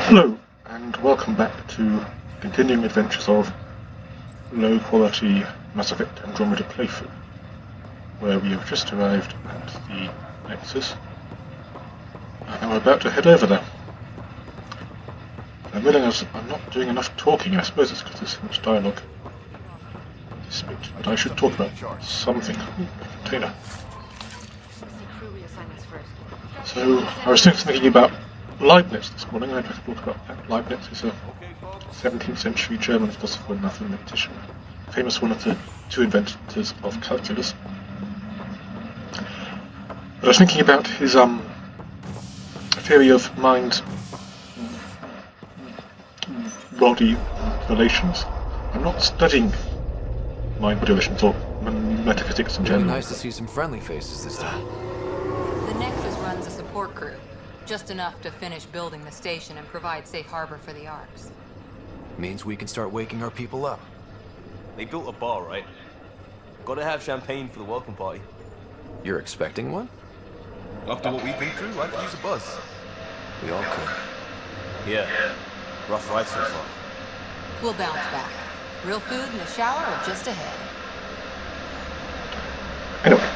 Hello, and welcome back to continuing adventures of low-quality Mass Effect Andromeda playthrough, where we have just arrived at the Nexus, and we're about to head over there. I realise I'm not doing enough talking. I suppose it's because there's so much dialogue in this speech, but I should talk about something. Ooh, a container. So, I was thinking about Leibniz this morning. I'd better talk about that. Leibniz is a 17th century German philosopher and mathematician, famous one of the two inventors of calculus. But I was thinking about his theory of mind-body relations. I'm not studying mind-body relations or metaphysics in general. Really nice to see some friendly faces this time. The Nexus runs a support crew. Just enough to finish building the station and provide safe harbor for the Arks. Means we can start waking our people up. They built a bar, right? Gotta have champagne for the welcome party. You're expecting one? After what we've been through, I could use a buzz. We all could. Yeah. Rough ride so far. We'll bounce back. Real food and a shower are just ahead. Anyway,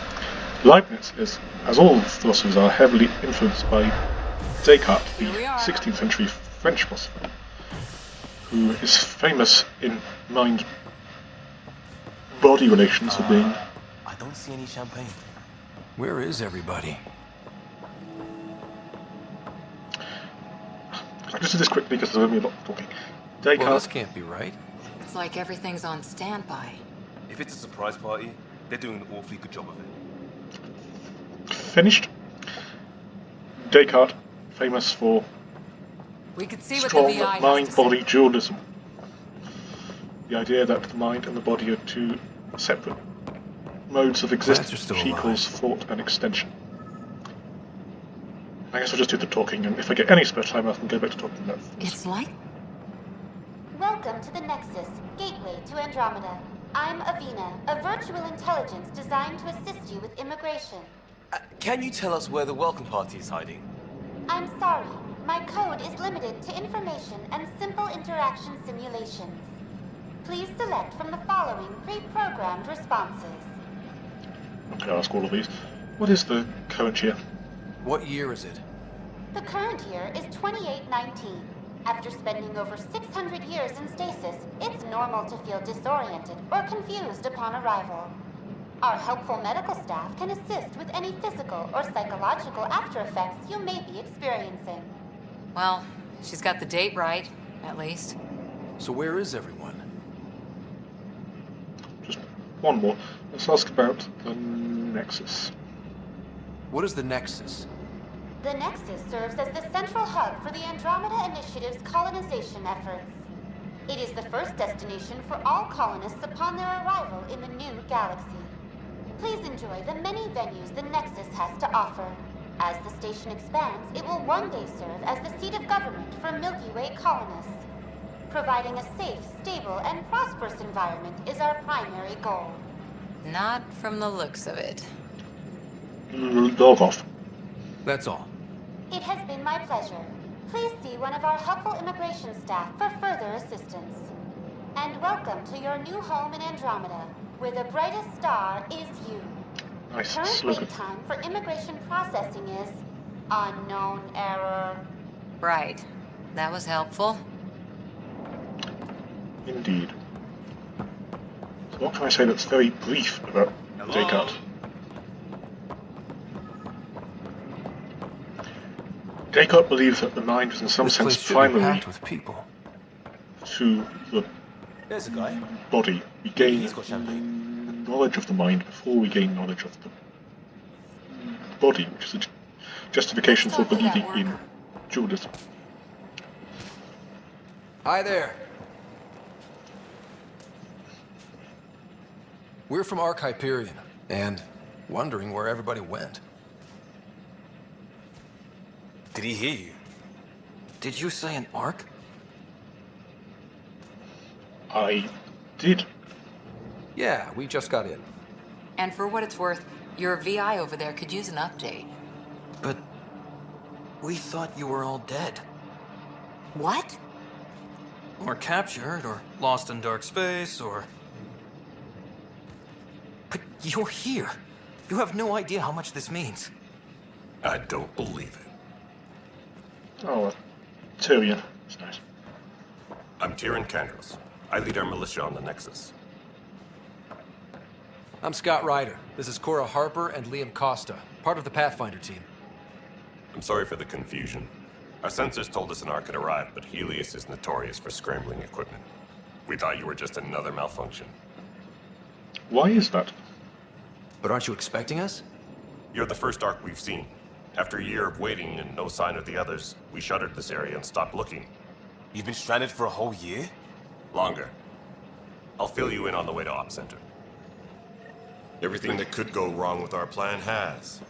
Leibniz is, as all philosophers are, heavily influenced by Descartes, the 16th century French philosopher, who is famous in mind-body relations for being... I don't see any champagne. Where is everybody? I'll just do this quickly because there's only a lot of talking. Well, Descartes... this can't be right. It's like everything's on standby. If it's a surprise party, they're doing an awfully good job of it. Finished. Descartes, famous for We could see what the strong VI has to mind-body say. dualism. The idea that the mind and the body are two separate modes of Plants are existence, still which alive. equals thought and extension. I guess I'll just do the talking, and if I get any spare time, I can go back to talking about this. It's like... Welcome to the Nexus, gateway to Andromeda. I'm Avina, a virtual intelligence designed to assist you with immigration. Can you tell us where the welcome party is hiding? I'm sorry, my code is limited to information and simple interaction simulations. Please select from the following pre-programmed responses. Okay, I'll ask all of these. What is the current year? What year is it? The current year is 2819. After spending over 600 years in stasis, it's normal to feel disoriented or confused upon arrival. Our helpful medical staff can assist with any physical or psychological after effects you may be experiencing. Well, she's got the date right, at least. So where is everyone? Just one more. Let's ask about the Nexus. What is the Nexus? The Nexus serves as the central hub for the Andromeda Initiative's colonization efforts. It is the first destination for all colonists upon their arrival in the new galaxy. Please enjoy the many venues the Nexus has to offer. As the station expands, it will one day serve as the seat of government for Milky Way colonists. Providing a safe, stable, and prosperous environment is our primary goal. Not from the looks of it. Log off. That's all. It has been my pleasure. Please see one of our helpful immigration staff for further assistance. And welcome to your new home in Andromeda, where the brightest star is you. Nice Current slogan. wait time for immigration processing is unknown error. Right. That was helpful. Indeed. So what can I say that's very brief about Descartes? Descartes believes that the mind is in some This place sense should be primary packed with people. to the There's a guy. body. We Maybe gain he's got champagne. knowledge of the mind before we gain knowledge of the body, which is a justification for Let's talk to that believing in worker. dualism. Hi there. We're from Ark Hyperion, and wondering where everybody went. Did he hear you? Did you say an Ark? I did. Yeah, we just got in. And for what it's worth, your VI over there could use an update. But we thought you were all dead. What? Or captured, or lost in dark space, or... But you're here. You have no idea how much this means. I don't believe it. Oh, Tyrion. That's nice. I'm Tyrion Candros. I lead our militia on the Nexus. I'm Scott Ryder. This is Cora Harper and Liam Costa, part of the Pathfinder team. I'm sorry for the confusion. Our sensors told us an Ark had arrived, but Helios is notorious for scrambling equipment. We thought you were just another malfunction. Why is that? But aren't you expecting us? You're the first Ark we've seen. After a year of waiting and no sign of the others, we shuttered this area and stopped looking. You've been stranded for a whole year? Longer. I'll fill you in on the way to Op Center. Everything that could go wrong with our plan has.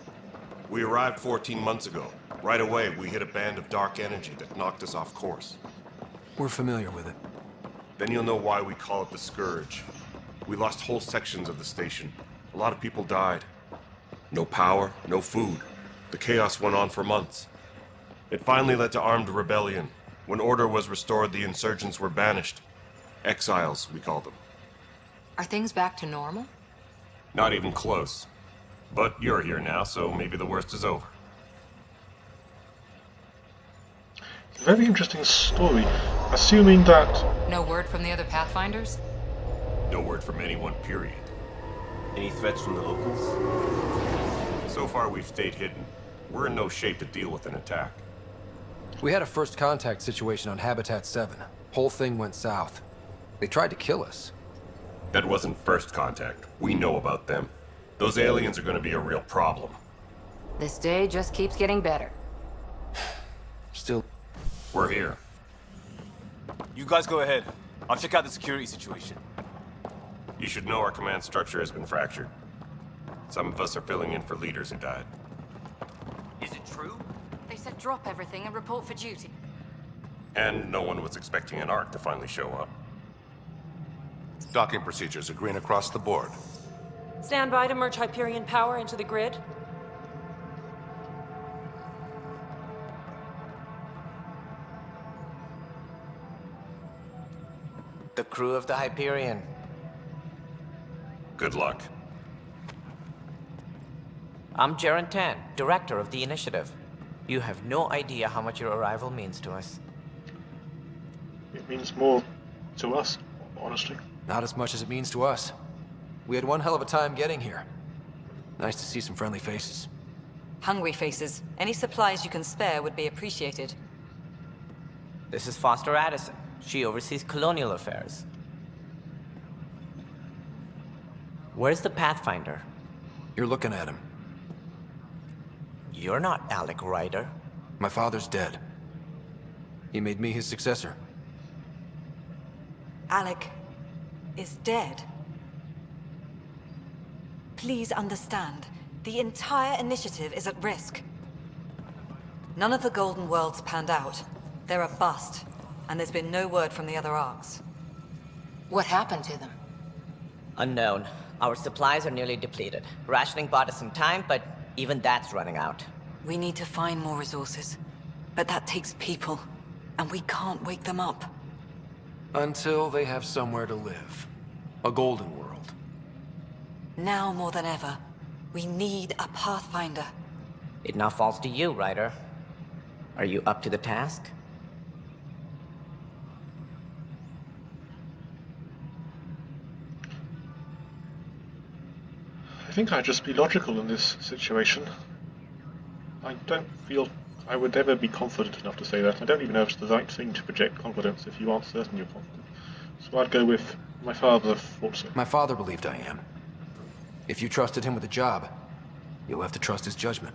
We arrived 14 months ago. Right away, we hit a band of dark energy that knocked us off course. We're familiar with it. Then you'll know why we call it the Scourge. We lost whole sections of the station. A lot of people died. No power, no food. The chaos went on for months. It finally led to armed rebellion. When order was restored, the insurgents were banished. Exiles, we call them. Are things back to normal? Not even close. But you're here now, so maybe the worst is over. Very interesting story. Assuming that... No word from the other Pathfinders? No word from anyone, period. Any threats from the locals? So far, we've stayed hidden. We're in no shape to deal with an attack. We had a first contact situation on Habitat 7. Whole thing went south. They tried to kill us. That wasn't first contact. We know about them. Those aliens are going to be a real problem. This day just keeps getting better. Still... We're here. You guys go ahead. I'll check out the security situation. You should know our command structure has been fractured. Some of us are filling in for leaders who died. Is it true? They said drop everything and report for duty. And no one was expecting an Ark to finally show up. Docking procedures are green across the board. Stand by to merge Hyperion power into the grid. The crew of the Hyperion. Good luck. I'm Jaren Tan, director of the initiative. You have no idea how much your arrival means to us. It means more to us, honestly. Not as much as it means to us. We had one hell of a time getting here. Nice to see some friendly faces. Hungry faces. Any supplies you can spare would be appreciated. This is Foster Addison. She oversees colonial affairs. Where's the Pathfinder? You're looking at him. You're not Alec Ryder. My father's dead. He made me his successor. Alec is dead. Please understand, the entire initiative is at risk. None of the Golden Worlds panned out. They're a bust, and there's been no word from the other arcs. What happened to them? Unknown. Our supplies are nearly depleted. Rationing bought us some time, but even that's running out. We need to find more resources, but that takes people, and we can't wake them up. Until they have somewhere to live. A golden world. Now more than ever, we need a Pathfinder. It now falls to you, Ryder. Are you up to the task? I think I'd just be logical in this situation. I don't feel I would ever be confident enough to say that. I don't even know if it's the right thing to project confidence if you aren't certain you're confident. So I'd go with my father thought so. My father believed I am. If you trusted him with a job, you'll have to trust his judgment.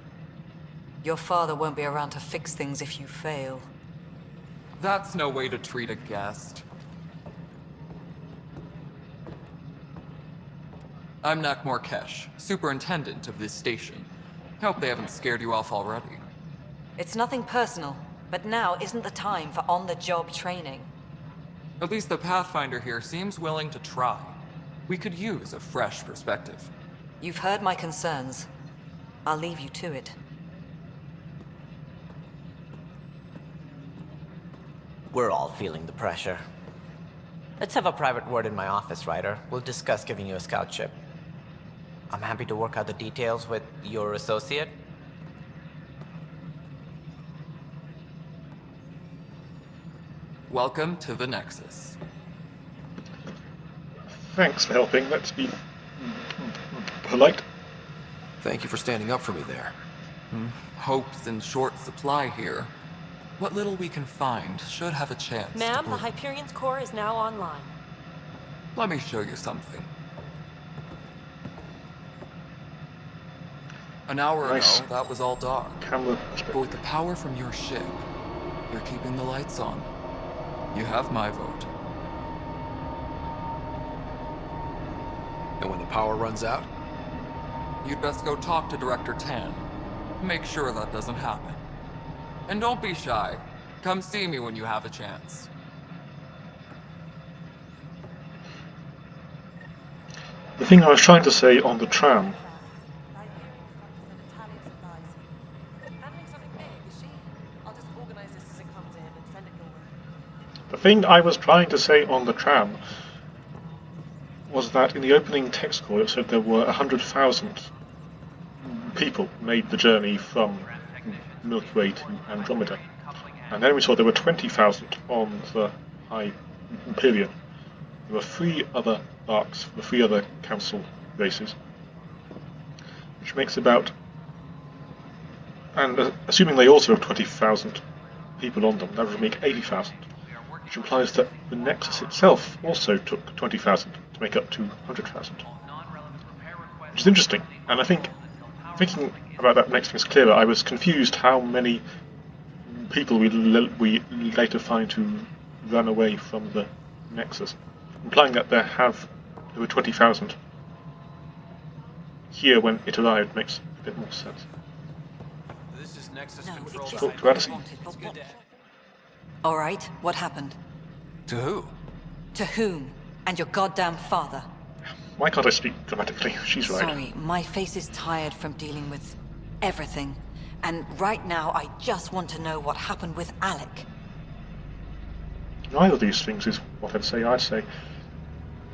Your father won't be around to fix things if you fail. That's no way to treat a guest. I'm Nakmor Kesh, superintendent of this station. Hope they haven't scared you off already. It's nothing personal, but now isn't the time for on-the-job training. At least the Pathfinder here seems willing to try. We could use a fresh perspective. You've heard my concerns. I'll leave you to it. We're all feeling the pressure. Let's have a private word in my office, Ryder. We'll discuss giving you a scout ship. I'm happy to work out the details with your associate. Welcome to the Nexus. Thanks for helping. Let's be polite. Thank you for standing up for me there. Hope's in short supply here. What little we can find should have a chance to Ma'am, the prove- Hyperion's core is now online. Let me show you something. An hour Nice. ago, that was all dark. Camera. But with the power from your ship, you're keeping the lights on. You have my vote. And when the power runs out? You'd best go talk to Director Tan. Make sure that doesn't happen. And don't be shy. Come see me when you have a chance. The thing I was trying to say on the tram. The thing I was trying to say on the tram was that in the opening text call it said there were 100,000 people made the journey from Milky Way to Andromeda. And then we saw there were 20,000 on the Hyperion. There were 3 other arcs, the 3 other council races, which makes about, and assuming they also have 20,000 people on them, that would make 80,000, which implies that the Nexus itself also took 20,000 to make up to 100,000. Which is interesting, and I think, thinking about that makes things clearer. I was confused how many people we later find who run away from the Nexus, implying that there were 20,000 here when it arrived makes a bit more sense. This is Nexus No, Control. it's just Talk to what Addison. I wanted, but what? All right, what happened? To who? To whom? And your goddamn father. Why can't I speak dramatically? She's right. Sorry, my face is tired from dealing with everything. And right now, I just want to know what happened with Alec. Neither of these things is what I'd say.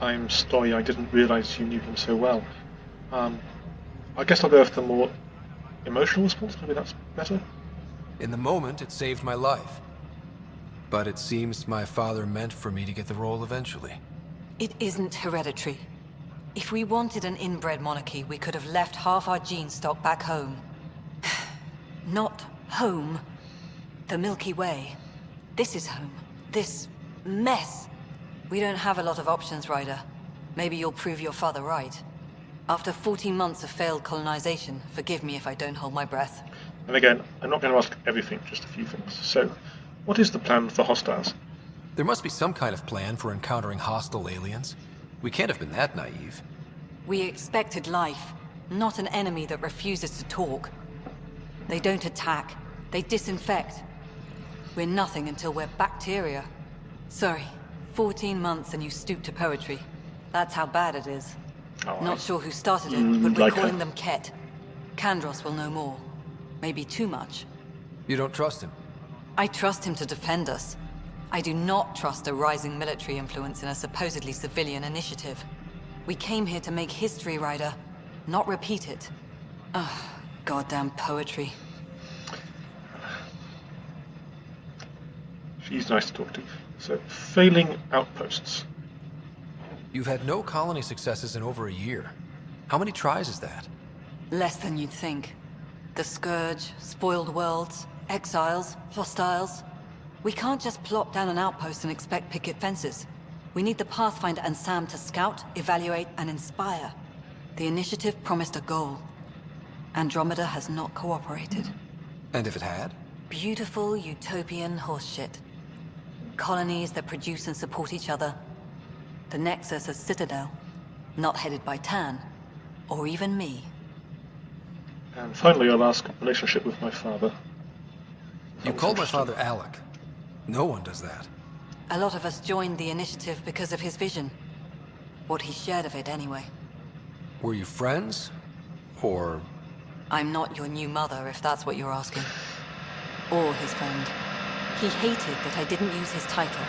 I'm sorry I didn't realise you knew him so well. I guess I'll go with the more emotional response, maybe that's better? In the moment, it saved my life. But it seems my father meant for me to get the role eventually. It isn't hereditary. If we wanted an inbred monarchy, we could have left half our gene stock back home. Not home. The Milky Way. This is home. This mess. We don't have a lot of options, Ryder. Maybe you'll prove your father right. After 14 months of failed colonization, forgive me if I don't hold my breath. And again, I'm not going to ask everything, just a few things. So, what is the plan for hostiles? There must be some kind of plan for encountering hostile aliens. We can't have been that naive. We expected life, not an enemy that refuses to talk. They don't attack, they disinfect. We're nothing until we're bacteria. Sorry, 14 months and you stoop to poetry. That's how bad it is. Oh, Not sure who started it, but we're like calling her. them Ket. Kandros will know more. Maybe too much. You don't trust him? I trust him to defend us. I do not trust a rising military influence in a supposedly civilian initiative. We came here to make history, Ryder, not repeat it. Ugh, goddamn poetry. She's nice to talk to. So, failing outposts. You've had no colony successes in over a year. How many tries is that? Less than you'd think. The Scourge, spoiled worlds, exiles, hostiles. We can't just plop down an outpost and expect picket fences. We need the Pathfinder and Sam to scout, evaluate, and inspire. The initiative promised a goal. Andromeda has not cooperated. And if it had? Beautiful utopian horseshit. Colonies that produce and support each other. The Nexus as Citadel, not headed by Tan, or even me. And finally, I'll ask relationship with my father. You called my father Alec. No one does that. A lot of us joined the initiative because of his vision. What he shared of it, anyway. Were you friends? Or... I'm not your new mother, if that's what you're asking. Or his friend. He hated that I didn't use his title,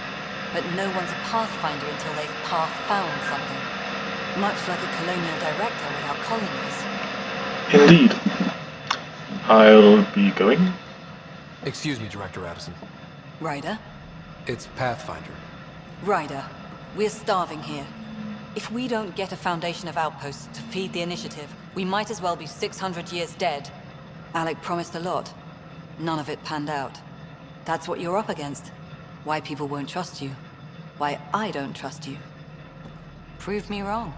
but no one's a Pathfinder until they've path-found something. Much like a colonial director without colonies. Indeed. I'll be going. Excuse me, Director Addison. Ryder? It's Pathfinder. Ryder, we're starving here. If we don't get a foundation of outposts to feed the initiative, we might as well be 600 years dead. Alec promised a lot. None of it panned out. That's what you're up against. Why people won't trust you. Why I don't trust you. Prove me wrong.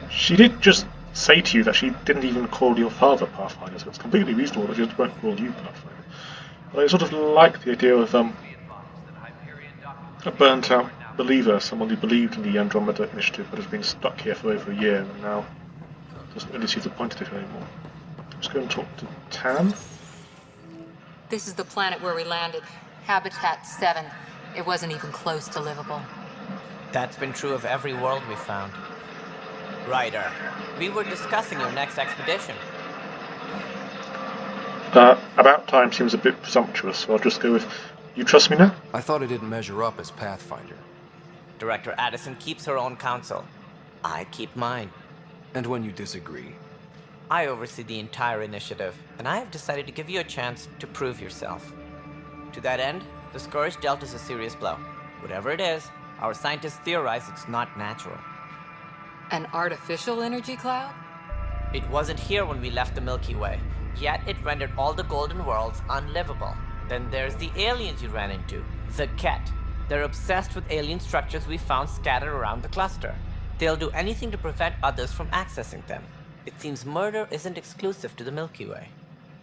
She did just say to you that she didn't even call your father Pathfinder, so it's completely reasonable that she just won't call you Pathfinder. But I sort of like the idea of a burnt-out believer, someone who believed in the Andromeda initiative but has been stuck here for over a year and now doesn't really see the point of it anymore. Let's go and talk to Tan. This is the planet where we landed. Habitat 7. It wasn't even close to livable. That's been true of every world we've found. Ryder, we were discussing your next expedition. About time seems a bit presumptuous, so I'll just go with, you trust me now? I thought I didn't measure up as Pathfinder. Director Addison keeps her own counsel. I keep mine. And when you disagree? I oversee the entire initiative, and I have decided to give you a chance to prove yourself. To that end, the Scourge dealt us a serious blow. Whatever it is, our scientists theorize it's not natural. An artificial energy cloud? It wasn't here when we left the Milky Way, yet it rendered all the Golden Worlds unlivable. Then there's the aliens you ran into, the Ket. They're obsessed with alien structures we found scattered around the cluster. They'll do anything to prevent others from accessing them. It seems murder isn't exclusive to the Milky Way.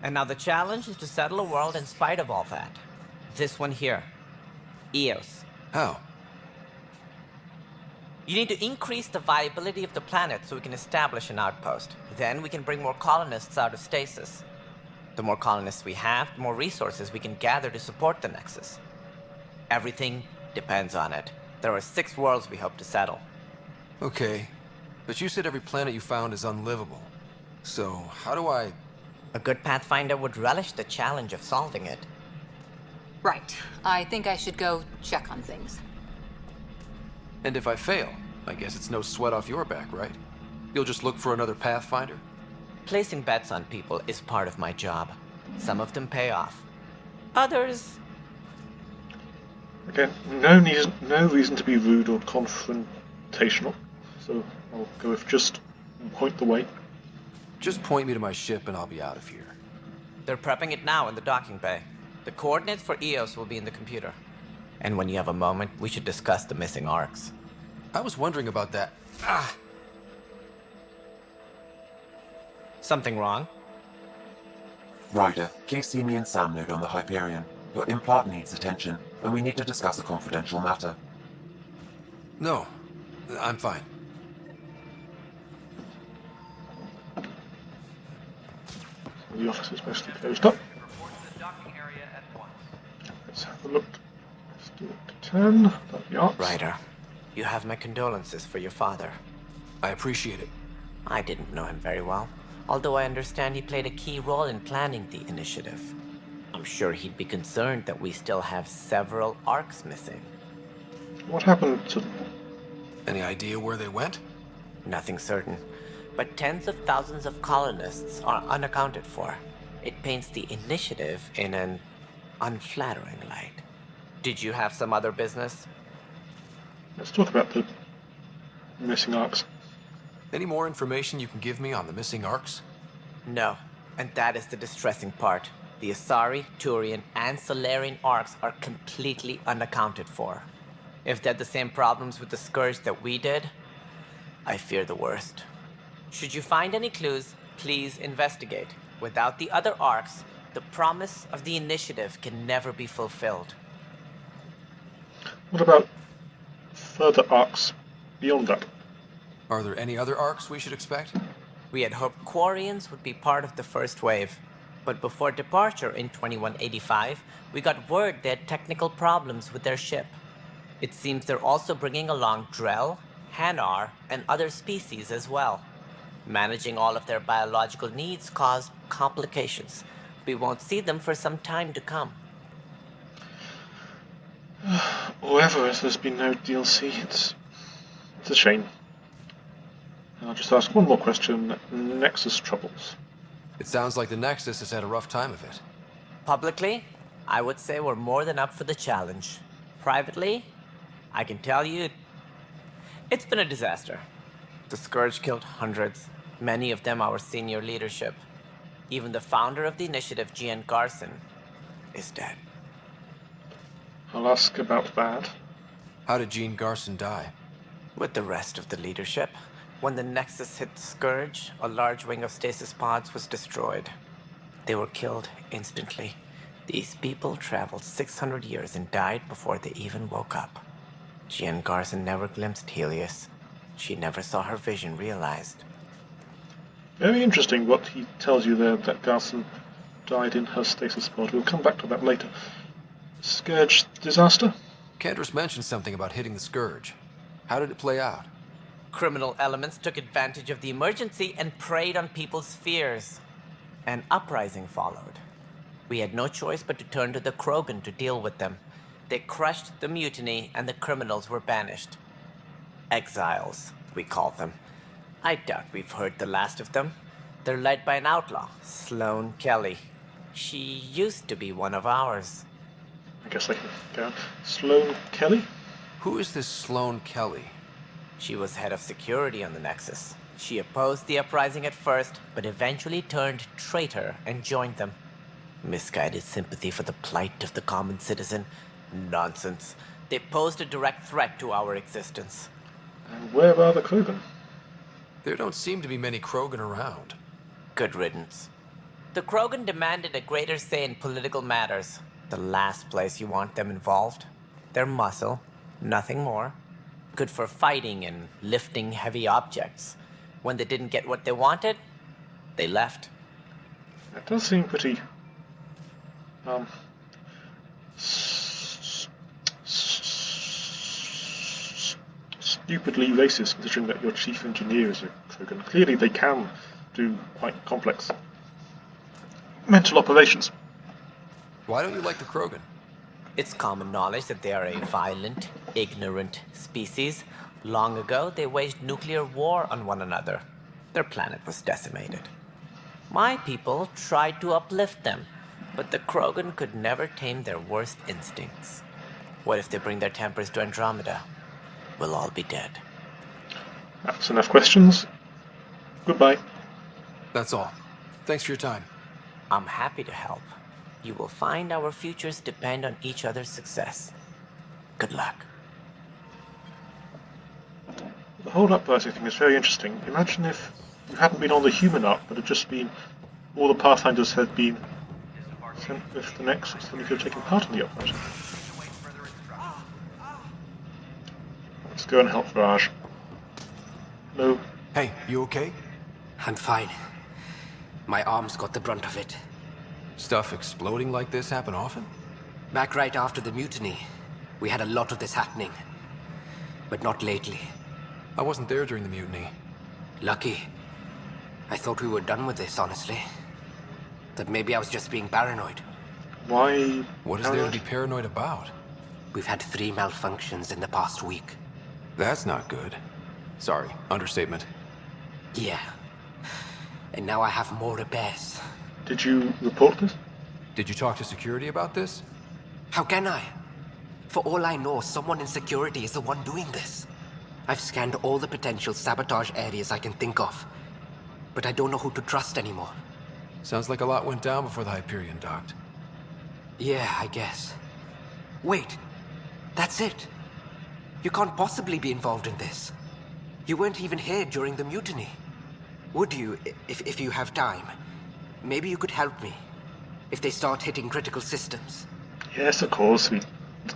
And now the challenge is to settle a world in spite of all that. This one here. Eos. How? You need to increase the viability of the planet so we can establish an outpost. Then we can bring more colonists out of stasis. The more colonists we have, the more resources we can gather to support the Nexus. Everything depends on it. There are 6 worlds we hope to settle. Okay, but you said every planet you found is unlivable. So, how do I... A good Pathfinder would relish the challenge of solving it. Right. I think I should go check on things. And if I fail, I guess it's no sweat off your back, right? You'll just look for another Pathfinder? Placing bets on people is part of my job. Some of them pay off. Others... Again, no reason to be rude or confrontational, so I'll go with just point the way. Just point me to my ship and I'll be out of here. They're prepping it now in the docking bay. The coordinates for Eos will be in the computer. And when you have a moment, we should discuss the missing arcs. I was wondering about that. Ah! Something wrong? Ryder, Casey and Sam node on the Hyperion. Your implant needs attention, and we need to discuss a confidential matter. No, I'm fine. The office is mostly closed up. Let's have a look. Let's do it to 10. That'd be arts. Ryder, you have my condolences for your father. I appreciate it. I didn't know him very well, although I understand he played a key role in planning the initiative. I'm sure he'd be concerned that we still have several arcs missing. What happened to them? Any idea where they went? Nothing certain, but tens of thousands of colonists are unaccounted for. It paints the initiative in an unflattering light. Did you have some other business? Let's talk about the missing arcs. Any more information you can give me on the missing arcs? No, and that is the distressing part. The Asari, Turian, and Solarian arcs are completely unaccounted for. If they had the same problems with the Scourge that we did, I fear the worst. Should you find any clues, please investigate. Without the other arcs, the promise of the initiative can never be fulfilled. What about further arcs beyond that? Are there any other arcs we should expect? We had hoped Quarians would be part of the first wave. But before departure in 2185, we got word they had technical problems with their ship. It seems they're also bringing along Drell, Hanar, and other species as well. Managing all of their biological needs caused complications. We won't see them for some time to come. Or ever, as there's been no DLC. It's a shame. I'll just ask one more question. Nexus troubles. It sounds like the Nexus has had a rough time of it. Publicly, I would say we're more than up for the challenge. Privately, I can tell you, it's been a disaster. The Scourge killed hundreds, many of them our senior leadership. Even the founder of the initiative, Gian Garson, is dead. I'll ask about that. How did Gene Garson die? With the rest of the leadership, when the Nexus hit the Scourge, a large wing of stasis pods was destroyed. They were killed instantly. These people traveled 600 years and died before they even woke up. Gian Garson never glimpsed Helios. She never saw her vision realized. Very interesting what he tells you there, that Garson died in her stasis pod. We'll come back to that later. Scourge disaster? Cantor's mentioned something about hitting the Scourge. How did it play out? Criminal elements took advantage of the emergency and preyed on people's fears. An uprising followed. We had no choice but to turn to the Krogan to deal with them. They crushed the mutiny and the criminals were banished. Exiles, we call them. I doubt we've heard the last of them. They're led by an outlaw, Sloane Kelly. She used to be one of ours. I guess I can go on. Sloane Kelly? Who is this Sloane Kelly? She was head of security on the Nexus. She opposed the uprising at first, but eventually turned traitor and joined them. Misguided sympathy for the plight of the common citizen? Nonsense. They posed a direct threat to our existence. And where are the Krogan? There don't seem to be many Krogan around. Good riddance. The Krogan demanded a greater say in political matters. The last place you want them involved. They're muscle, nothing more. Good for fighting and lifting heavy objects. When they didn't get what they wanted, they left. That does seem pretty... stupidly racist, considering that your chief engineer is a Krogan. Clearly they can do quite complex mental operations. Why don't you like the Krogan? It's common knowledge that they are a violent, ignorant species. Long ago, they waged nuclear war on one another. Their planet was decimated. My people tried to uplift them, but the Krogan could never tame their worst instincts. What if they bring their tempers to Andromeda? We'll all be dead. That's enough questions. Goodbye. That's all. Thanks for your time. I'm happy to help. You will find our futures depend on each other's success. Good luck. The whole uprising thing is very interesting. Imagine if you hadn't been on the human arc, but had just been all the Pathfinders had been sent with the Nexus, then you could have taken part in the uprising. Let's go and help Raj. Hello. Hey, you okay? I'm fine. My arms got the brunt of it. Stuff exploding like this happen often? Back right after the mutiny, we had a lot of this happening. But not lately. I wasn't there during the mutiny. Lucky. I thought we were done with this, honestly. That maybe I was just being paranoid. Why? What is there to be paranoid about? We've had 3 malfunctions in the past week. That's not good. Sorry, understatement. Yeah. And now I have more repairs. Did you report this? Did you talk to security about this? How can I? For all I know, someone in security is the one doing this. I've scanned all the potential sabotage areas I can think of. But I don't know who to trust anymore. Sounds like a lot went down before the Hyperion docked. Yeah, I guess. Wait. That's it. You can't possibly be involved in this. You weren't even here during the mutiny. Would you, if you have time? Maybe you could help me. If they start hitting critical systems. Yes, of course. We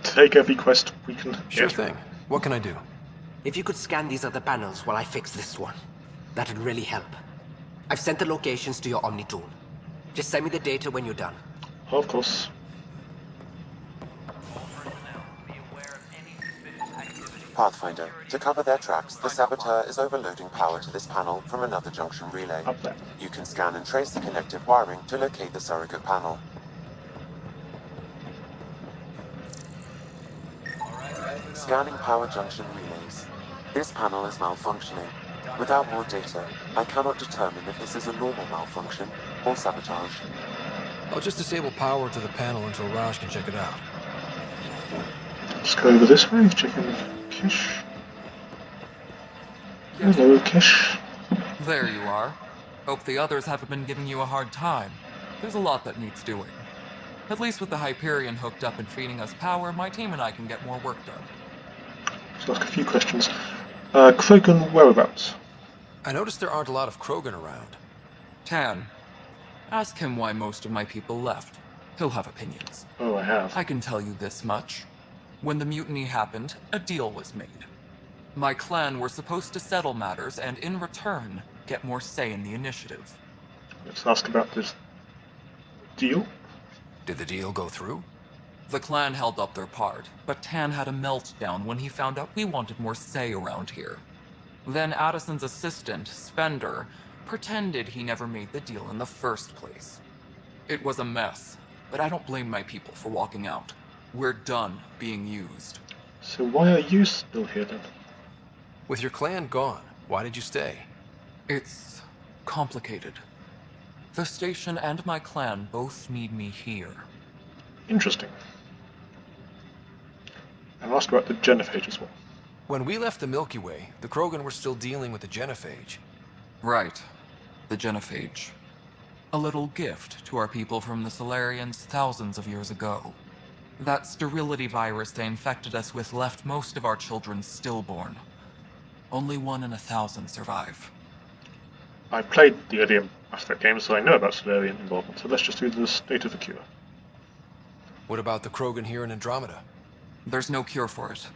take every quest we can Sure get. thing. What can I do? If you could scan these other panels while I fix this one, that'd really help. I've sent the locations to your Omni tool. Just send me the data when you're done. Of course. Pathfinder, to cover their tracks, the Saboteur is overloading power to this panel from another junction relay. Up there. You can scan and trace the connective wiring to locate the surrogate panel. Scanning power junction relays. This panel is malfunctioning. Without more data, I cannot determine if this is a normal malfunction or sabotage. I'll just disable power to the panel until Raj can check it out. Let's go over this way, check in with Kish. Hello, Kish. There you are. Hope the others haven't been giving you a hard time. There's a lot that needs doing. At least with the Hyperion hooked up and feeding us power, my team and I can get more work done. Let's ask a few questions. Krogan whereabouts? I noticed there aren't a lot of Krogan around. Tan, ask him why most of my people left. He'll have opinions. Oh, I have. I can tell you this much. When the mutiny happened, a deal was made. My clan were supposed to settle matters and, in return, get more say in the initiative. Let's ask about this deal. Did the deal go through? The clan held up their part, but Tan had a meltdown when he found out we wanted more say around here. Then Addison's assistant, Spender, pretended he never made the deal in the first place. It was a mess, but I don't blame my people for walking out. We're done being used. So why are you still here then? With your clan gone, why did you stay? It's complicated. The station and my clan both need me here. Interesting. And I'll ask about the genophage as well. When we left the Milky Way, the Krogan were still dealing with the genophage. Right. The genophage. A little gift to our people from the Solarians thousands of years ago. That sterility virus they infected us with left most of our children stillborn. Only 1 in 1,000 survive. I played the earlier Mass Effect games, so I know about Solarian involvement, so let's just do the state of the cure. What about the Krogan here in Andromeda? There's no cure for it.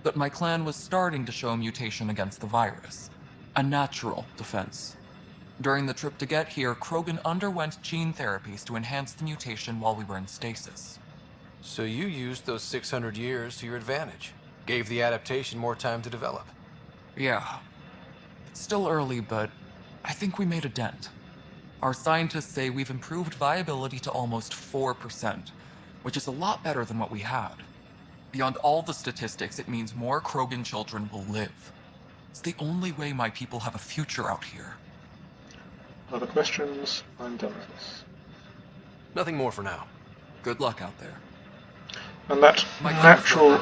But my clan was starting to show a mutation against the virus. A natural defense. During the trip to get here, Krogan underwent gene therapies to enhance the mutation while we were in stasis. So you used those 600 years to your advantage. Gave the adaptation more time to develop. Yeah. It's still early, but I think we made a dent. Our scientists say we've improved viability to almost 4%, which is a lot better than what we had. Beyond all the statistics, it means more Krogan children will live. It's the only way my people have a future out here. Other questions? I'm done with this. Nothing more for now. Good luck out there. And that natural...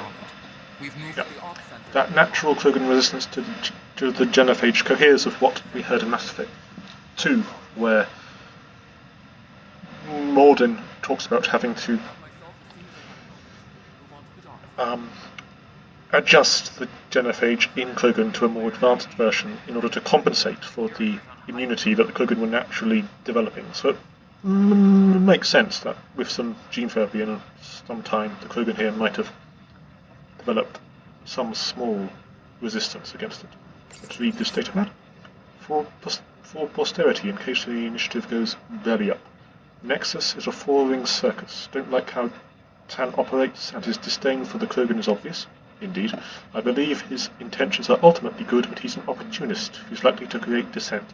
We've moved Yep. to the op center. That natural Krogan resistance to the genophage coheres with what we heard in Mass Effect 2, where Morden talks about having to adjust the genophage in Krogan to a more advanced version in order to compensate for the immunity that the Krogan were naturally developing. So it makes sense that with some gene therapy and some time, the Krogan here might have developed some small resistance against it. Let's read this data map for posterity in case the initiative goes belly up. Nexus is a four-ring circus. Don't like how Tan operates, and his disdain for the Krogan is obvious. Indeed, I believe his intentions are ultimately good, but he's an opportunist who's likely to create dissent.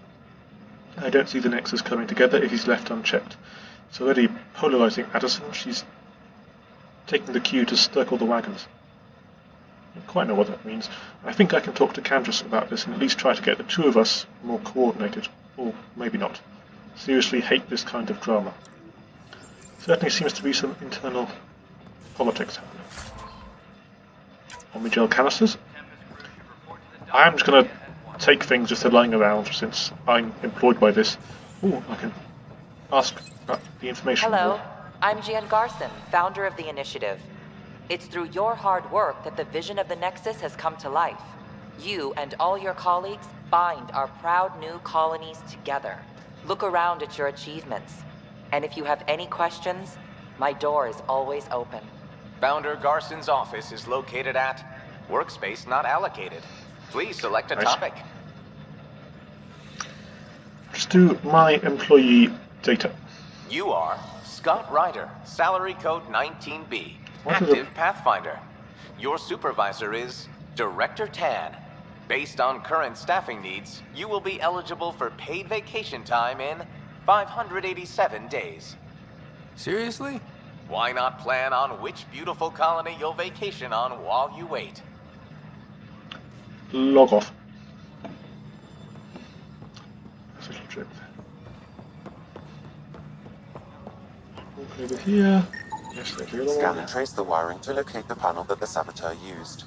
I don't see the Nexus coming together if he's left unchecked. It's already polarizing Addison. She's taking the cue to circle the wagons. I don't quite know what that means. I think I can talk to Candace about this and at least try to get the two of us more coordinated. Or maybe not. Seriously hate this kind of drama. Certainly seems to be some internal politics happening. Omigel canisters. I am just going to take things if they're lying around since I'm employed by this. Ooh, I can ask about the information. Hello, I'm Gian Garson, founder of the initiative. It's through your hard work that the vision of the Nexus has come to life. You and all your colleagues bind our proud new colonies together. Look around at your achievements. And if you have any questions, my door is always open. Founder Garson's office is located at Workspace Not Allocated. Please select a Nice. topic. Just do my employee data. You are Scott Ryder, salary code 19B, What is active Pathfinder. Your supervisor is Director Tan. Based on current staffing needs, you will be eligible for paid vacation time in 587 days. Seriously? Why not plan on which beautiful colony you'll vacation on while you wait? Log off. That's a little trick. Walk over here. Yes, there's the other Scan one. and trace the wiring to locate the panel that the saboteur used.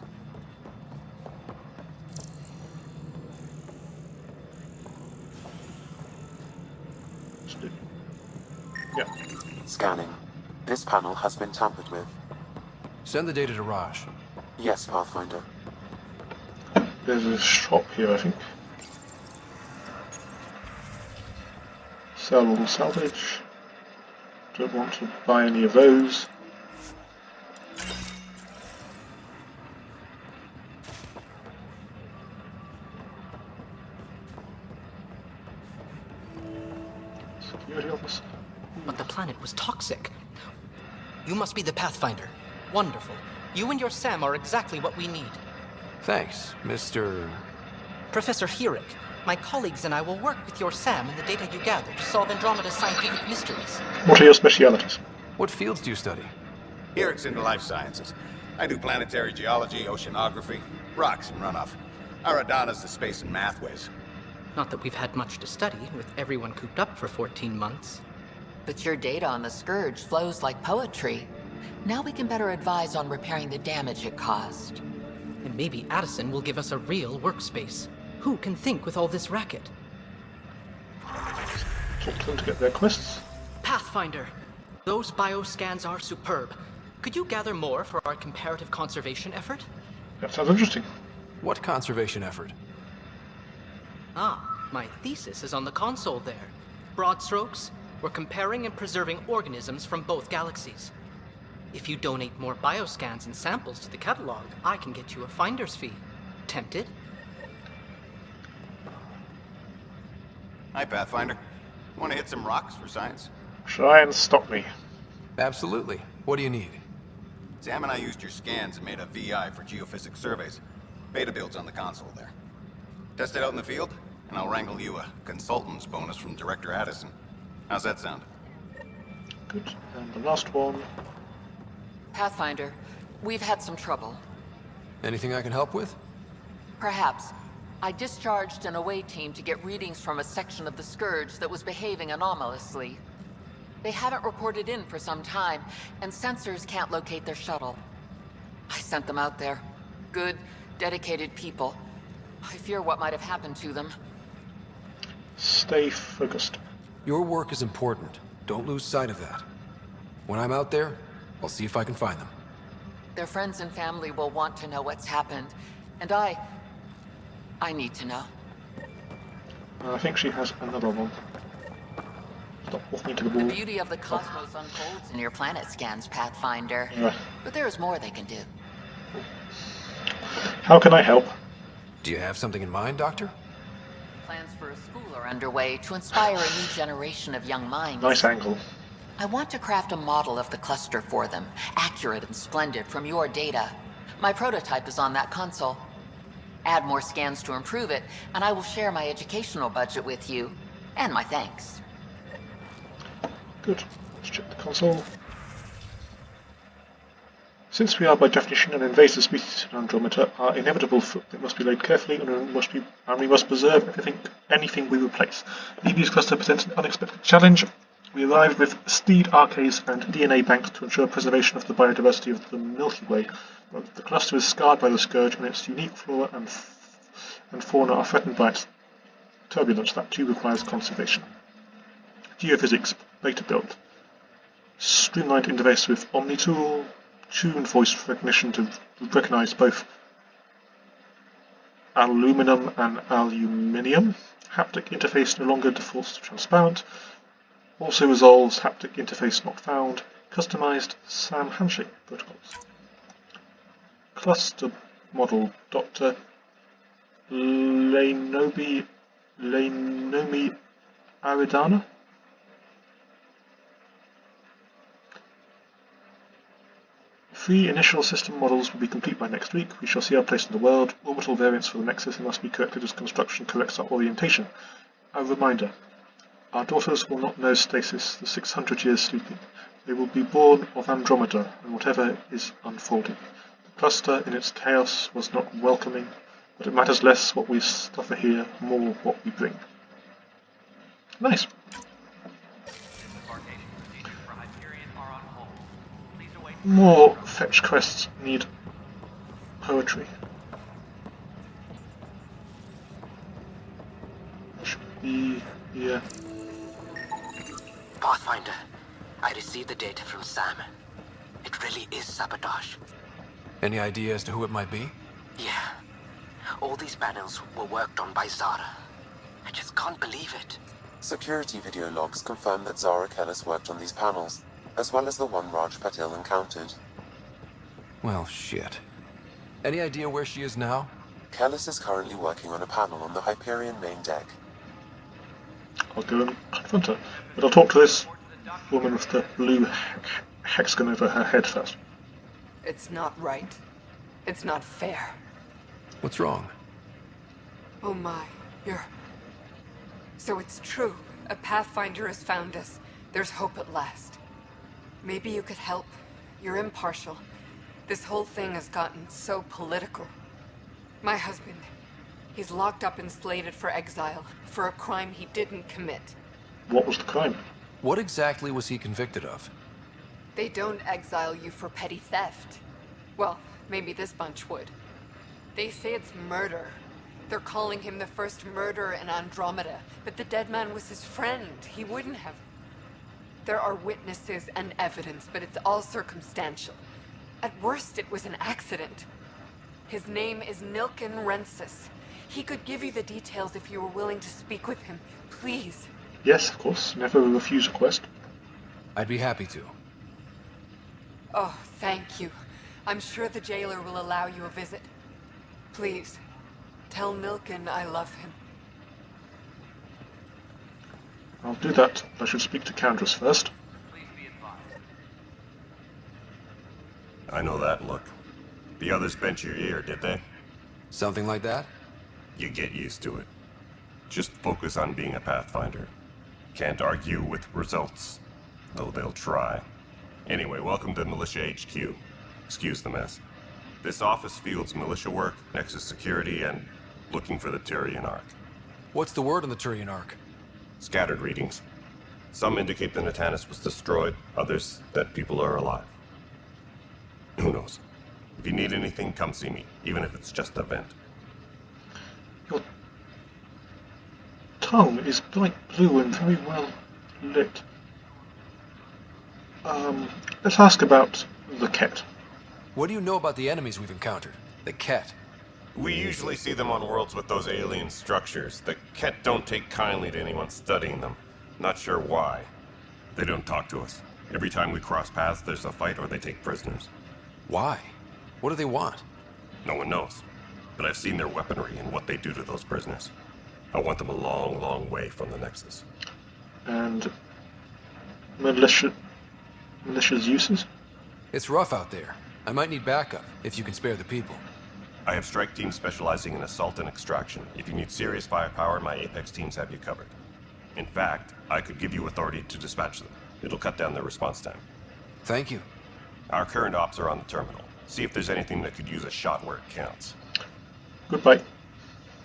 Yeah. Scanning. This panel has been tampered with. Send the data to Raj. Yes, Pathfinder. There's a shop here, I think. Sell all salvage. Don't want to buy any of those. Security officer. But the planet was toxic. You must be the Pathfinder. Wonderful. You and your Sam are exactly what we need. Thanks, Mr. Professor Herrick, my colleagues and I will work with your Sam and the data you gather to solve Andromeda's scientific mysteries. What are your specialities? What fields do you study? Herrick's into life sciences. I do planetary geology, oceanography, rocks and runoff. Aradana's the space and math whiz. Not that we've had much to study, with everyone cooped up for 14 months. But your data on the Scourge flows like poetry. Now we can better advise on repairing the damage it caused. And maybe Addison will give us a real workspace. Who can think with all this racket? Talk to them to get their quests. Pathfinder, those bioscans are superb. Could you gather more for our comparative conservation effort? That sounds interesting. What conservation effort? Ah, my thesis is on the console there. Broad strokes, we're comparing and preserving organisms from both galaxies. If you donate more bioscans and samples to the catalog, I can get you a finder's fee. Tempted? Hi, Pathfinder. Want to hit some rocks for science? Try and stop me. Absolutely. What do you need? Sam and I used your scans and made a VI for geophysics surveys. Beta builds on the console there. Test it out in the field, and I'll wrangle you a consultant's bonus from Director Addison. How's that sound? Good. And the last one. Pathfinder, we've had some trouble. Anything I can help with? Perhaps. I discharged an away team to get readings from a section of the Scourge that was behaving anomalously. They haven't reported in for some time, and sensors can't locate their shuttle. I sent them out there. Good, dedicated people. I fear what might have happened to them. Stay focused. Your work is important. Don't lose sight of that. When I'm out there, I'll see if I can find them. Their friends and family will want to know what's happened, and I need to know. I think she has another one. Stop walking into the wall. The beauty of the cosmos unfolds in your planet scans, Pathfinder. Yeah. But there is more they can do. How can I help? Do you have something in mind, Doctor? Plans for a school are underway to inspire a new generation of young minds. Nice angle. I want to craft a model of the cluster for them, accurate and splendid from your data. My prototype is on that console. Add more scans to improve it, and I will share my educational budget with you, and my thanks. Good. Let's check the console. Since we are by definition an invasive species in Andromeda, our inevitable footprint must be laid carefully, and we must preserve anything we replace. Liby's cluster presents an unexpected challenge. We arrived with steed archives and DNA banks to ensure preservation of the biodiversity of the Milky Way. But the cluster is scarred by the Scourge, and its unique flora and fauna are threatened by its turbulence. That too requires conservation. Geophysics, beta build. Streamlined interface with OmniTool. Tuned voice recognition to recognize both aluminum and aluminium. Haptic interface no longer defaults to transparent. Also resolves haptic interface not found. Customized SAM handshake protocols. Cluster model Dr. Leinomi Aridana. Three initial system models will be complete by next week. We shall see our place in the world. Orbital variants for the Nexus must be corrected as construction corrects our orientation. A reminder. Our daughters will not know stasis, the 600 years sleeping. They will be born of Andromeda and whatever is unfolding. The cluster in its chaos was not welcoming, but it matters less what we suffer here, more what we bring. Nice. More fetch quests need poetry. That should be here. Pathfinder, I received the data from Sam. It really is sabotage. Any idea as to who it might be? Yeah. All these panels were worked on by Zara. I just can't believe it. Security video logs confirm that Zara Kellis worked on these panels, as well as the one Raj Patil encountered. Well, shit. Any idea where she is now? Kellis is currently working on a panel on the Hyperion main deck. I'll go and confront her, but I'll talk to this woman with the blue hexagon over her head first. It's not right. It's not fair. What's wrong? Oh my, you're... So it's true. A Pathfinder has found us. There's hope at last. Maybe you could help. You're impartial. This whole thing has gotten so political. My husband, he's locked up and slated for exile for a crime he didn't commit. What was the crime? What exactly was he convicted of? They don't exile you for petty theft. Well, maybe this bunch would. They say it's murder. They're calling him the first murderer in Andromeda, but the dead man was his friend. He wouldn't have... There are witnesses and evidence, but it's all circumstantial. At worst, it was an accident. His name is Nilken Rensis. He could give you the details if you were willing to speak with him. Please. Yes, of course. Never refuse a quest. I'd be happy to. Oh, thank you. I'm sure the jailer will allow you a visit. Please, tell Nilken I love him. I'll do that. I should speak to Candrass first. I know that look. The others bent your ear, did they? Something like that? You get used to it. Just focus on being a Pathfinder. Can't argue with results, though they'll try. Anyway, welcome to Militia HQ. Excuse the mess. This office fields militia work, Nexus security, and looking for the Turian Ark. What's the word on the Turian Ark? Scattered readings. Some indicate the Natanus was destroyed, others that people are alive. Who knows? If you need anything, come see me, even if it's just a vent. Your tongue is bright blue and very well lit. Let's ask about the Ket. What do you know about the enemies we've encountered? The Ket? We usually see them on worlds with those alien structures. The Ket don't take kindly to anyone studying them. Not sure why. They don't talk to us. Every time we cross paths, there's a fight or they take prisoners. Why? What do they want? No one knows. But I've seen their weaponry and what they do to those prisoners. I want them a long, long way from the Nexus. And militia's uses? It's rough out there. I might need backup, if you can spare the people. I have strike teams specializing in assault and extraction. If you need serious firepower, my Apex teams have you covered. In fact, I could give you authority to dispatch them. It'll cut down their response time. Thank you. Our current ops are on the terminal. See if there's anything that could use a shot where it counts. Goodbye.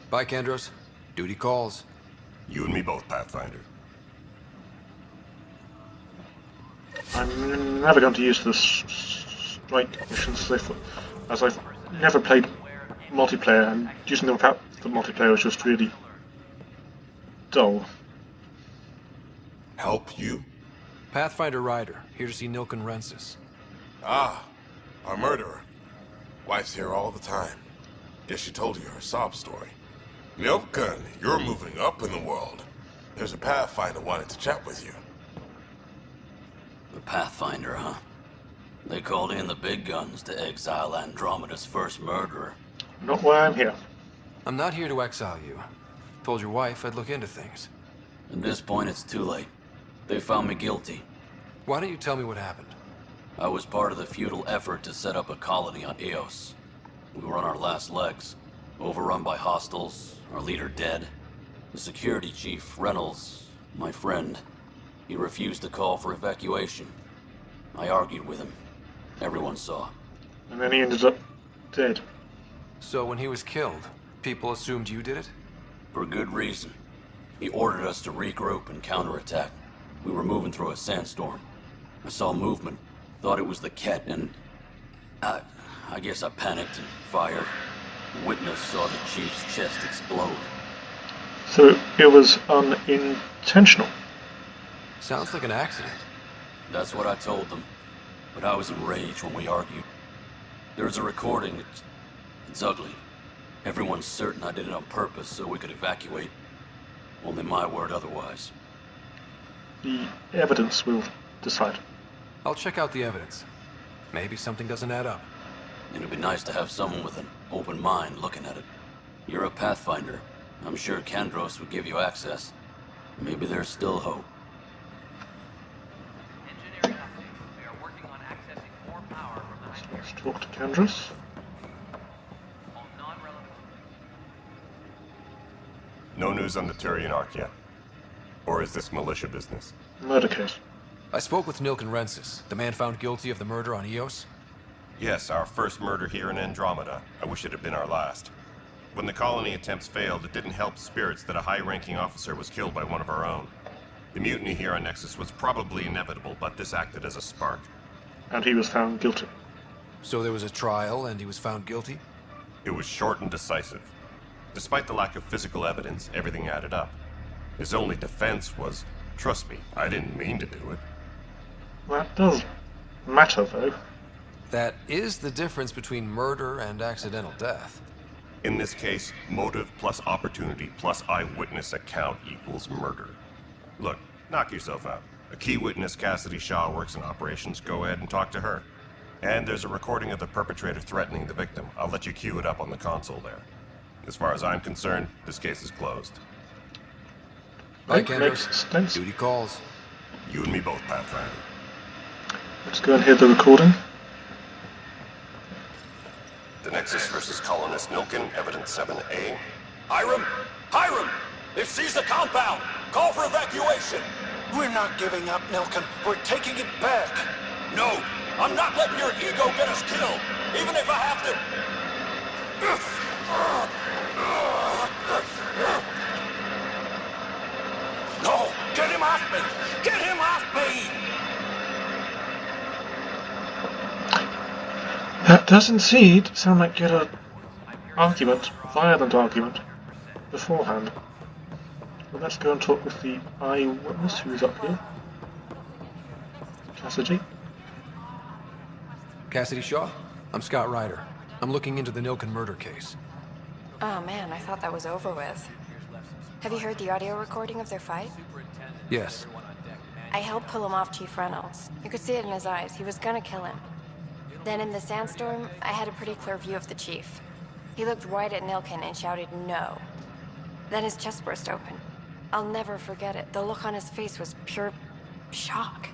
Bye, Kandros. Duty calls. You and me both, Pathfinder. I'm never going to use the strike missions as I've never played multiplayer, and using them without the multiplayer is just really dull. Help you? Pathfinder Ryder, here to see Nilken Rensis. Ah, our murderer. Wife's here all the time. Guess she told you her sob story. Nilken, you're moving up in the world. There's a Pathfinder wanted to chat with you. The Pathfinder, huh? They called in the big guns to exile Andromeda's first murderer. Not why I'm here. I'm not here to exile you. Told your wife I'd look into things. At this point, it's too late. They found me guilty. Why don't you tell me what happened? I was part of the futile effort to set up a colony on Eos. We were on our last legs, overrun by hostiles, our leader dead. The security chief, Reynolds, my friend, he refused to call for evacuation. I argued with him. Everyone saw. And then he ended up dead. So when he was killed, people assumed you did it? For good reason. He ordered us to regroup and counterattack. We were moving through a sandstorm. I saw movement, thought it was the Ket, and I guess I panicked and fired. The witness saw the chief's chest explode. So it was unintentional. Sounds like an accident. That's what I told them. But I was enraged when we argued. There's a recording. It's ugly. Everyone's certain I did it on purpose so we could evacuate. Only my word otherwise. The evidence will decide. I'll check out the evidence. Maybe something doesn't add up. It'd be nice to have someone with an open mind looking at it. You're a Pathfinder. I'm sure Kandros would give you access. Maybe there's still hope. Let's talk to Kandros. No news on the Turian Ark yet? Or is this militia business? Murder case. I spoke with Nilken Rensis, the man found guilty of the murder on Eos. Yes, our first murder here in Andromeda. I wish it had been our last. When the colony attempts failed, it didn't help spirits that a high-ranking officer was killed by one of our own. The mutiny here on Nexus was probably inevitable, but this acted as a spark. And he was found guilty. So there was a trial and he was found guilty? It was short and decisive. Despite the lack of physical evidence, everything added up. His only defense was, trust me, I didn't mean to do it. That does matter, though. That is the difference between murder and accidental death. In this case, motive plus opportunity plus eyewitness account equals murder. Look, knock yourself out. A key witness, Cassidy Shaw, works in operations. Go ahead and talk to her. And there's a recording of the perpetrator threatening the victim. I'll let you cue it up on the console there. As far as I'm concerned, this case is closed. Bye, Kandros. Duty calls. You and me both, Pathfinder. Let's go and hear the recording. The Nexus versus Colonist Nilken, Evidence 7A. Hiram! Hiram! They've seized the compound! Call for evacuation! We're not giving up, Nilken. We're taking it back. No! I'm not letting your ego get us killed! Even if I have to... No! Get him off me! Get him off me! That does indeed sound like you had an argument, violent argument, beforehand. Well, let's go and talk with the eyewitness who is up here. Cassidy. Cassidy Shaw? I'm Scott Ryder. I'm looking into the Nilken murder case. Oh man, I thought that was over with. Have you heard the audio recording of their fight? Yes. I helped pull him off Chief Reynolds. You could see it in his eyes. He was gonna kill him. Then in the sandstorm, I had a pretty clear view of the chief. He looked right at Nilken and shouted no. Then his chest burst open. I'll never forget it. The look on his face was pure shock.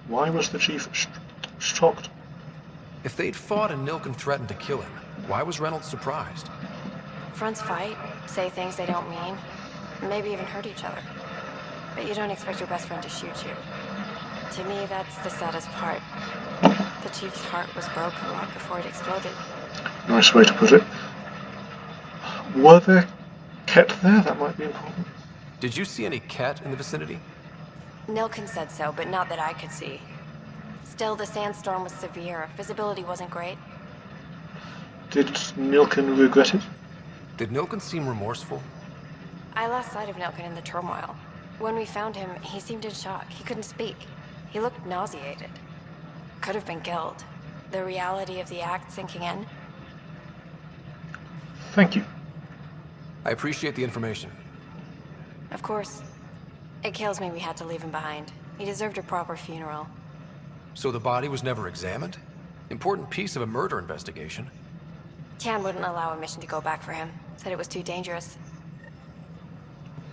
Why was the chief shocked? If they'd fought and Nilken threatened to kill him, why was Reynolds surprised? Fronts fight, say things they don't mean, maybe even hurt each other. But you don't expect your best friend to shoot you. To me, that's the saddest part. The chief's heart was broken right before it exploded. Nice way to put it. Were there Ket there? That might be important. Did you see any Ket in the vicinity? Nilken said so, but not that I could see. Still, the sandstorm was severe. Visibility wasn't great. Did Nilken regret it? Did Nilken seem remorseful? I lost sight of Nilken in the turmoil. When we found him, he seemed in shock. He couldn't speak. He looked nauseated. Could have been guilt. The reality of the act sinking in. Thank you. I appreciate the information. Of course. It kills me we had to leave him behind. He deserved a proper funeral. So the body was never examined? Important piece of a murder investigation. Tan wouldn't allow a mission to go back for him. Said it was too dangerous.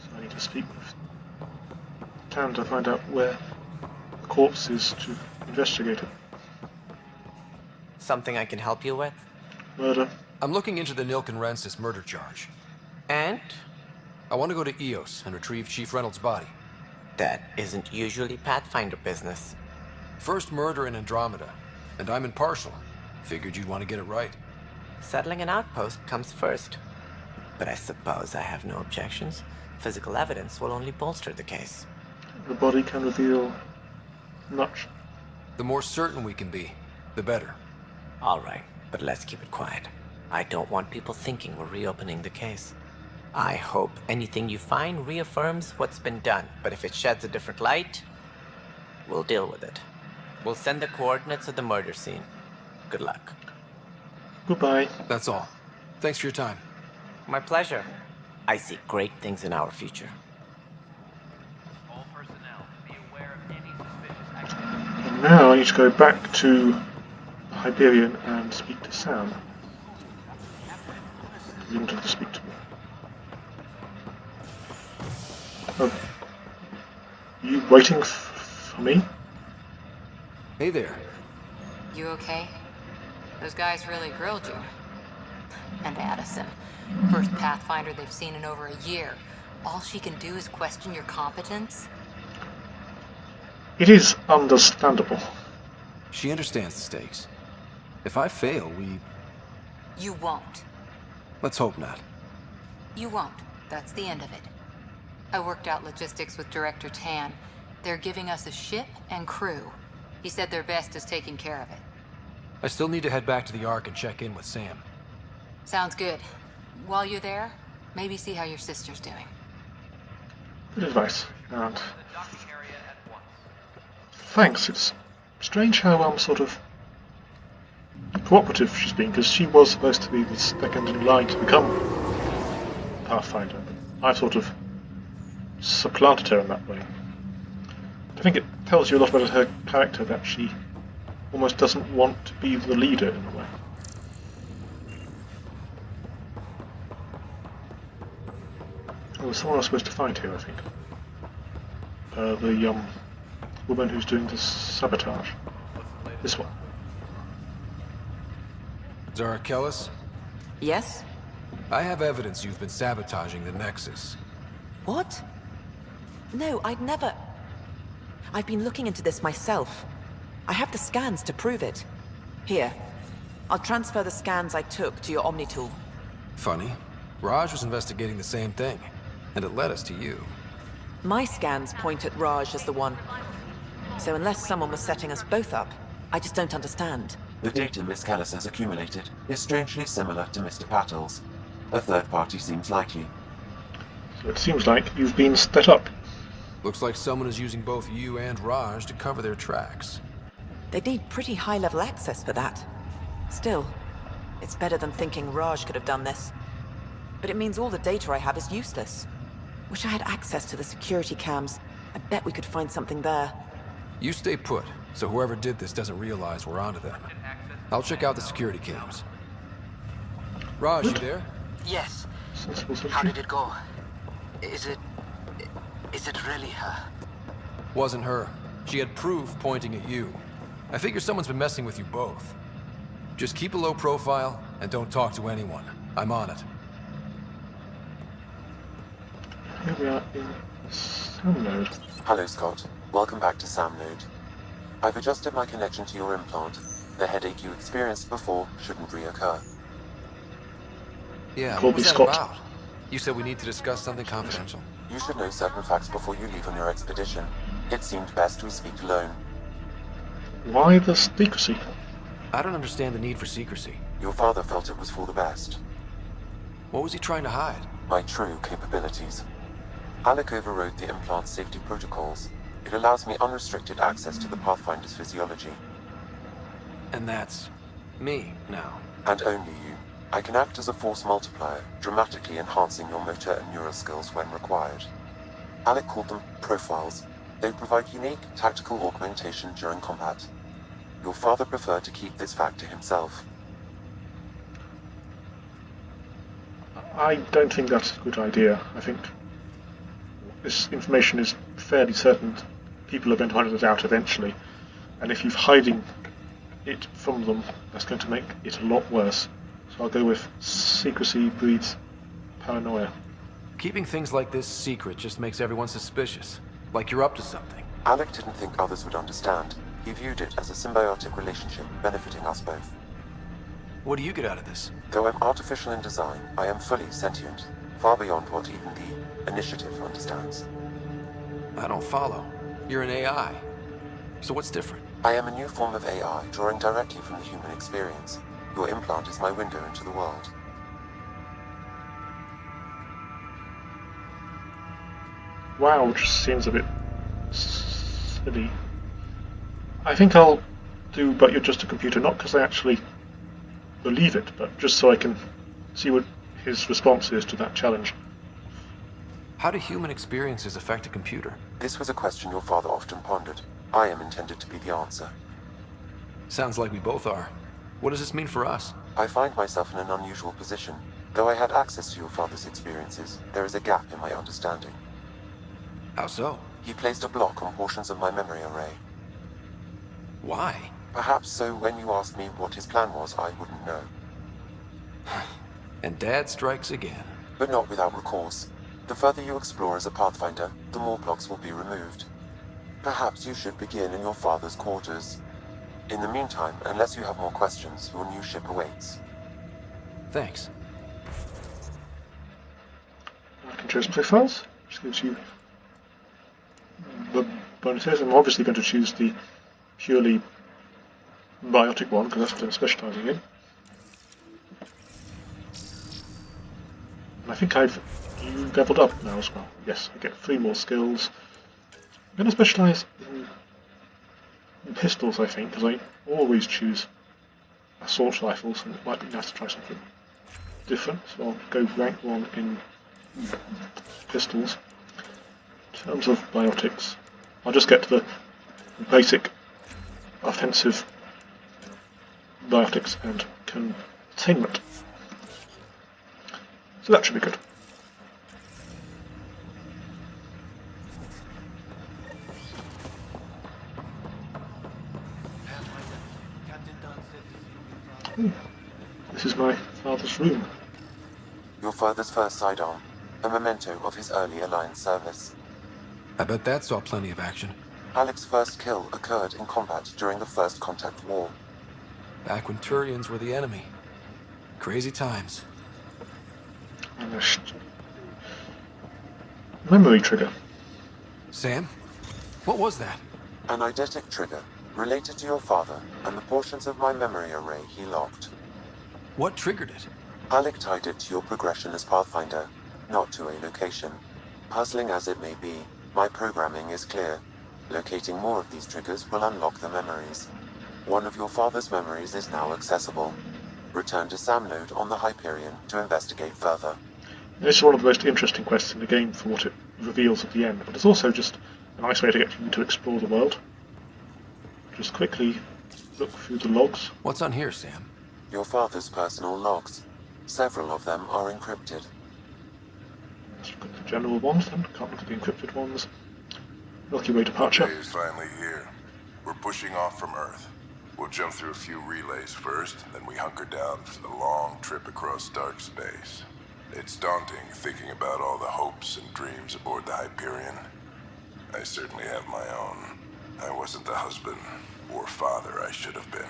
So I need to speak with Tan to find out where the corpse is to investigate it. Something I can help you with? Murder. I'm looking into the Nilken Rensis murder charge. And? I want to go to Eos and retrieve Chief Reynolds' body. That isn't usually Pathfinder business. First murder in Andromeda, and I'm impartial. Figured you'd want to get it right. Settling an outpost comes first. But I suppose I have no objections. Physical evidence will only bolster the case. The body can reveal much. The more certain we can be, the better. All right, but let's keep it quiet. I don't want people thinking we're reopening the case. I hope anything you find reaffirms what's been done, but if it sheds a different light, we'll deal with it. We'll send the coordinates of the murder scene. Good luck. Goodbye. That's all. Thanks for your time. My pleasure. I see great things in our future. And now I need to go back to Hyperion and speak to Sam. He wanted to speak to me. Oh. You waiting for me? Hey there. You okay? Those guys really grilled you. And Addison. First Pathfinder they've seen in over a year. All she can do is question your competence? It is understandable. She understands the stakes. If I fail, You won't. Let's hope not. You won't. That's the end of it. I worked out logistics with Director Tan. They're giving us a ship and crew. He said their best is taking care of it. I still need to head back to the Ark and check in with Sam. Sounds good. While you're there, maybe see how your sister's doing. Good advice. And thanks. It's strange how sort of cooperative she's been, because she was supposed to be the second in line to become Pathfinder. I've sort of supplanted her in that way. I think it tells you a lot about her character that she almost doesn't want to be the leader in a way. Oh, there's someone I was supposed to find here, I think. The woman who's doing the sabotage. This one. Zara Kellis? Yes? I have evidence you've been sabotaging the Nexus. What? No, I'd never... I've been looking into this myself. I have the scans to prove it. Here. I'll transfer the scans I took to your Omni tool. Funny. Raj was investigating the same thing, and it led us to you. My scans point at Raj as the one. So unless someone was setting us both up, I just don't understand. The data Miss Callis has accumulated is strangely similar to Mr. Patel's. A third party seems likely. So it seems like you've been set up. Looks like someone is using both you and Raj to cover their tracks. They'd need pretty high-level access for that. Still, it's better than thinking Raj could have done this. But it means all the data I have is useless. Wish I had access to the security cams. I bet we could find something there. You stay put, so whoever did this doesn't realize we're onto them. I'll check out the security cams. Raj, you there? Yes. How did it go? Is it really her? Wasn't her. She had proof pointing at you. I figure someone's been messing with you both. Just keep a low profile and don't talk to anyone. I'm on it. Here we are in Sam Node. Hello, Scott. Welcome back to Sam Node. I've adjusted my connection to your implant. The headache you experienced before shouldn't reoccur. Yeah, Colby what was that Scott. about? You said we need to discuss something confidential. You should know certain facts before you leave on your expedition. It seemed best we speak alone. Why the secrecy? I don't understand the need for secrecy. Your father felt it was for the best. What was he trying to hide? My true capabilities. Alec overrode the implant's safety protocols. It allows me unrestricted access to the Pathfinder's physiology. And that's me now. And only you. I can act as a force multiplier, dramatically enhancing your motor and neural skills when required. Alec called them profiles. They provide unique tactical augmentation during combat. Your father preferred to keep this fact to himself. I don't think that's a good idea. I think this information is fairly certain people are going to find it out eventually. And if you're hiding it from them, that's going to make it a lot worse. So I'll go with secrecy breeds paranoia. Keeping things like this secret just makes everyone suspicious. Like you're up to something. Alec didn't think others would understand. He viewed it as a symbiotic relationship benefiting us both. What do you get out of this? Though I'm artificial in design, I am fully sentient, far beyond what even the Initiative understands. I don't follow. You're an AI. So what's different? I am a new form of AI, drawing directly from the human experience. Your implant is my window into the world. Wow, just seems a bit silly. I think I'll do But You're Just a Computer, not because I actually believe it, but just so I can see what his response is to that challenge. How do human experiences affect a computer? This was a question your father often pondered. I am intended to be the answer. Sounds like we both are. What does this mean for us? I find myself in an unusual position. Though I had access to your father's experiences, there is a gap in my understanding. How so? He placed a block on portions of my memory array. Why? Perhaps so when you asked me what his plan was, I wouldn't know. And Dad strikes again. But not without recourse. The further you explore as a Pathfinder, the more blocks will be removed. Perhaps you should begin in your father's quarters. In the meantime, unless you have more questions, your new ship awaits. Thanks. I can choose profiles, which gives you the bonuses. I'm obviously going to choose the purely biotic one because that's what I'm specialising in. And I think I've leveled up now as well. Yes, I get 3 more skills. I'm going to specialise in pistols, I think, because I always choose assault rifles, and it might be nice to try something different. So I'll go rank 1 in pistols. In terms of biotics, I'll just get to the basic offensive biotics and containment. So that should be good. This is my father's room. Your father's first sidearm, a memento of his early Alliance service. I bet that saw plenty of action. Alec's first kill occurred in combat during the First Contact War. Back when Turians were the enemy. Crazy times. Memory trigger. Sam? What was that? An eidetic trigger, related to your father and the portions of my memory array he locked. What triggered it? Alec tied it to your progression as Pathfinder, not to a location. Puzzling as it may be, my programming is clear. Locating more of these triggers will unlock the memories. One of your father's memories is now accessible. Return to Sam Node on the Hyperion to investigate further. This is one of the most interesting quests in the game for what it reveals at the end, but it's also just a nice way to get you to explore the world. Just quickly look through the logs. What's on here, Sam? Your father's personal logs. Several of them are encrypted. Let's look at the general ones then. Can't look at the encrypted ones. Milky Way departure. The day is finally here. We're pushing off from Earth. We'll jump through a few relays first, then we hunker down for the long trip across dark space. It's daunting thinking about all the hopes and dreams aboard the Hyperion. I certainly have my own. I wasn't the husband or father I should have been.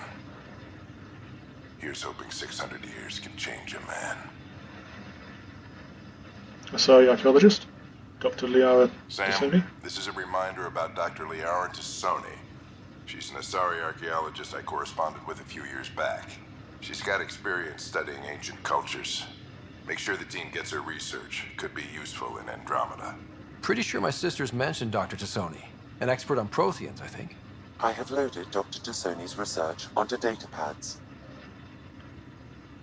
Here's hoping 600 years can change a man. Asari archaeologist, Dr. Liara Sam, Tassoni. this is a reminder about Dr. Liara Tassoni. She's an Asari archaeologist I corresponded with a few years back. She's got experience studying ancient cultures. Make sure the team gets her research. Could be useful in Andromeda. Pretty sure my sisters mentioned Dr. Tassoni. An expert on Protheans, I think. I have loaded Dr. Tassoni's research onto data pads.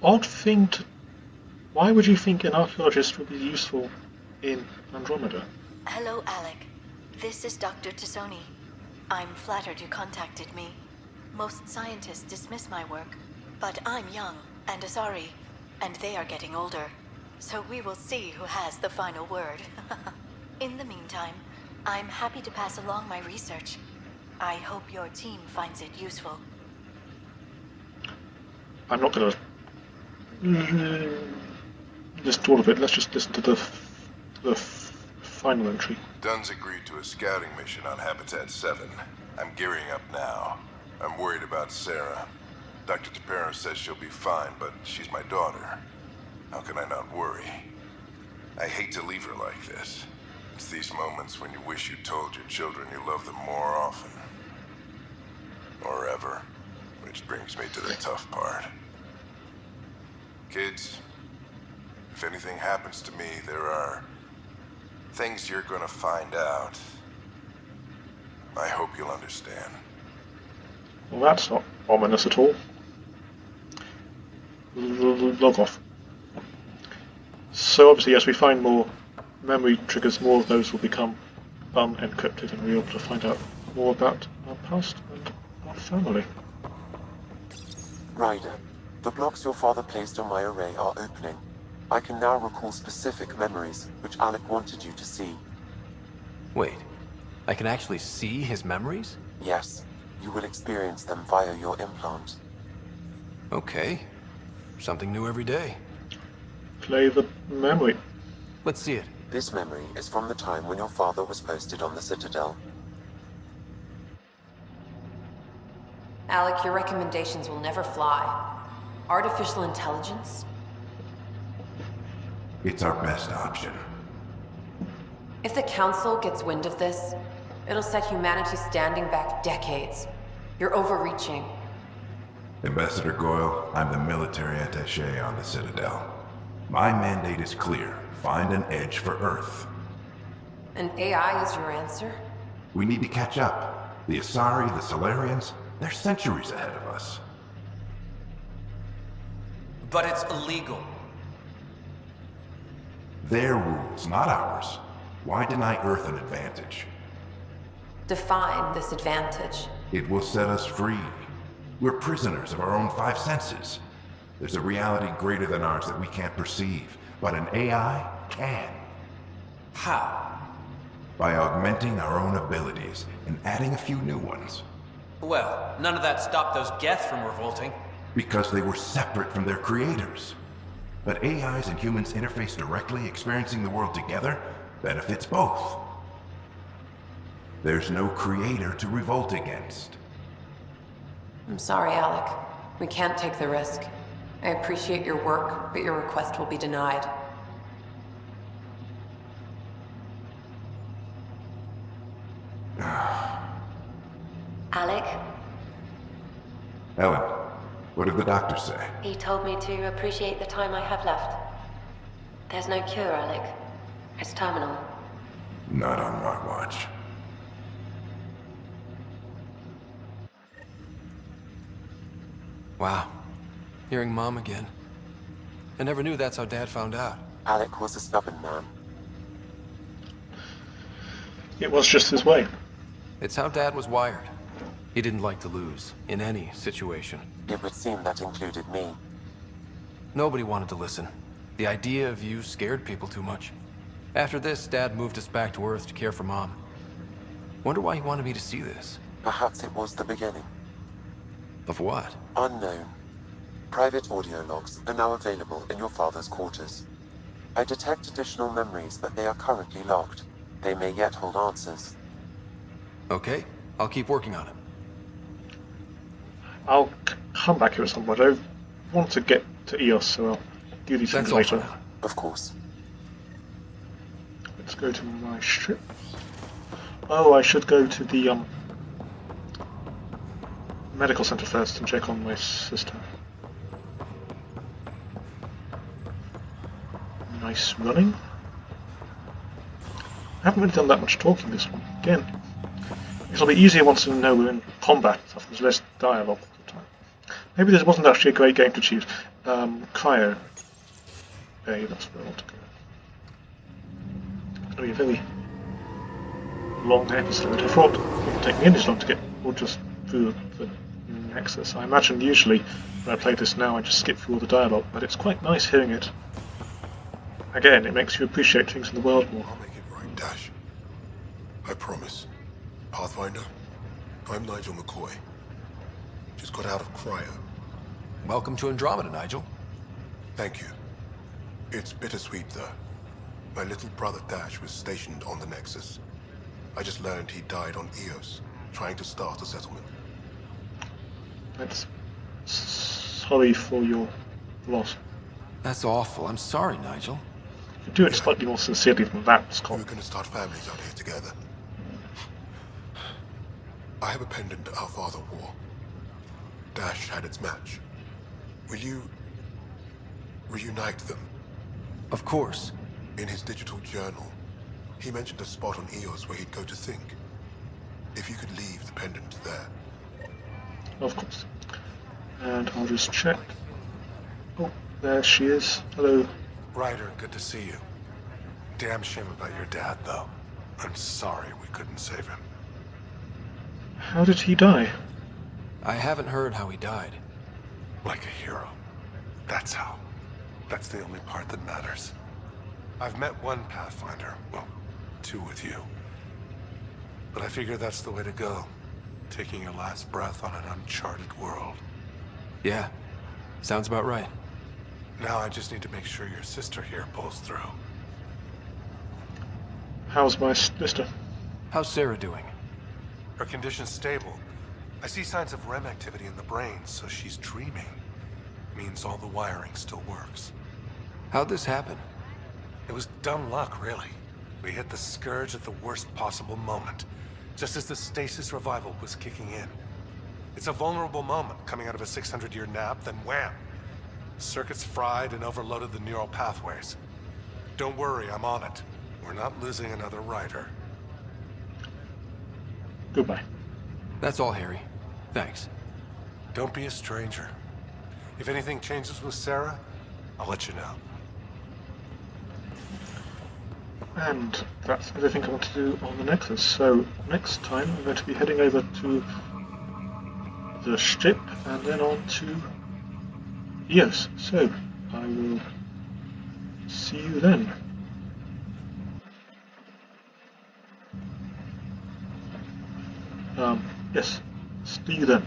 Odd thing to... Why would you think an archaeologist would be useful in Andromeda? Hello, Alec. This is Dr. Tassoni. I'm flattered you contacted me. Most scientists dismiss my work, but I'm young and Asari, and they are getting older. So we will see who has the final word. In the meantime, I'm happy to pass along my research. I hope your team finds it useful. I'm not going to list all of it. Let's just listen to the final entry. Dunn's agreed to a scouting mission on Habitat 7. I'm gearing up now. I'm worried about Sarah. Dr. Tapero says she'll be fine, but she's my daughter. How can I not worry? I hate to leave her like this. It's these moments when you wish you told your children you love them more often. Or ever. Which brings me to the tough part. Kids, if anything happens to me, there are things you're gonna find out. I hope you'll understand. Well, that's not ominous at all. Log off. So obviously, as we find more memory triggers, more of those will become unencrypted, and we're able to find out more about our past and our family. Ryder, the blocks your father placed on my array are opening. I can now recall specific memories, which Alec wanted you to see. Wait, I can actually see his memories? Yes, you will experience them via your implant. Okay. Something new every day. Play the memory. Let's see it. This memory is from the time when your father was posted on the Citadel. Alec, your recommendations will never fly. Artificial intelligence? It's our best option. If the Council gets wind of this, it'll set humanity standing back decades. You're overreaching. Ambassador Goyle, I'm the military attaché on the Citadel. My mandate is clear. Find an edge for Earth. And AI is your answer? We need to catch up. The Asari, the Solarians, they're centuries ahead of us. But it's illegal. Their rules, not ours. Why deny Earth an advantage? Define this advantage. It will set us free. We're prisoners of our own five senses. There's a reality greater than ours that we can't perceive, but an AI can. How? By augmenting our own abilities and adding a few new ones. Well, none of that stopped those Geth from revolting. Because they were separate from their creators. But AIs and humans interface directly, experiencing the world together, benefits both. There's no creator to revolt against. I'm sorry, Alec. We can't take the risk. I appreciate your work, but your request will be denied. Alec, Ellen, what did the doctor say? he told me to appreciate the time I have left. There's no cure, Alec. It's terminal. Not on my watch. Wow. Hearing Mom again. I never knew that's how Dad found out. Alec was a stubborn man. It was just his way. It's how Dad was wired. He didn't like to lose, in any situation. It would seem that included me. Nobody wanted to listen. The idea of you scared people too much. After this, Dad moved us back to Earth to care for Mom. Wonder why he wanted me to see this. Perhaps it was the beginning. Of what? Unknown. Private audio logs are now available in your father's quarters. I detect additional memories, but they are currently locked. They may yet hold answers. Okay, I'll keep working on it. I'll come back here at some point. I want to get to EOS, so I'll do these things later. Of course. Let's go to my strip. Oh, I should go to the medical center first and check on my sister. Nice running. I haven't really done that much talking this one. Again, it'll be easier once we know we're in combat and stuff. There's less dialogue all the time. Maybe this wasn't actually a great game to choose. Cryo. Hey, that's where I want to go. It's going to be a very long episode. I thought it wouldn't take me this long to get all just through the Nexus. I imagine usually when I play this now I just skip through all the dialogue, but it's quite nice hearing it. Again, it makes you appreciate things in the world more. I'll make it right, Dash. I promise. Pathfinder, I'm Nigel McCoy. Just got out of cryo. Welcome to Andromeda, Nigel. Thank you. It's bittersweet, though. My little brother Dash was stationed on the Nexus. I just learned he died on Eos, trying to start a settlement. That's sorry for your loss. That's awful. I'm sorry, Nigel. You do it slightly more sincerely than that, Scott. We're gonna start families out here together. I have a pendant our father wore. Dash had its match. Will you reunite them? Of course. In his digital journal, he mentioned a spot on Eos where he'd go to think. If you could leave the pendant there. Of course. And I'll just check. Oh, there she is. Hello. Ryder, good to see you. Damn shame about your dad, though. I'm sorry we couldn't save him. How did he die? I haven't heard how he died. Like a hero. That's how. That's the only part that matters. I've met one Pathfinder. Well, two with you. But I figure that's the way to go. Taking your last breath on an uncharted world. Yeah. Sounds about right. Now I just need to make sure your sister here pulls through. How's my sister? How's Sarah doing? Her condition's stable. I see signs of REM activity in the brain, so she's dreaming. Means all the wiring still works. How'd this happen? It was dumb luck, really. We hit the Scourge at the worst possible moment, just as the stasis revival was kicking in. It's a vulnerable moment coming out of a 600-year nap, then wham! Circuits fried and overloaded the neural pathways. Don't worry, I'm on it. We're not losing another Ryder. Goodbye. That's all, Harry. Thanks. Don't be a stranger. If anything changes with Sarah, I'll let you know. And that's everything I want to do on the Nexus. So next time I'm going to be heading over to the ship and then on to Eos. So I will see you then. Yes, see you then.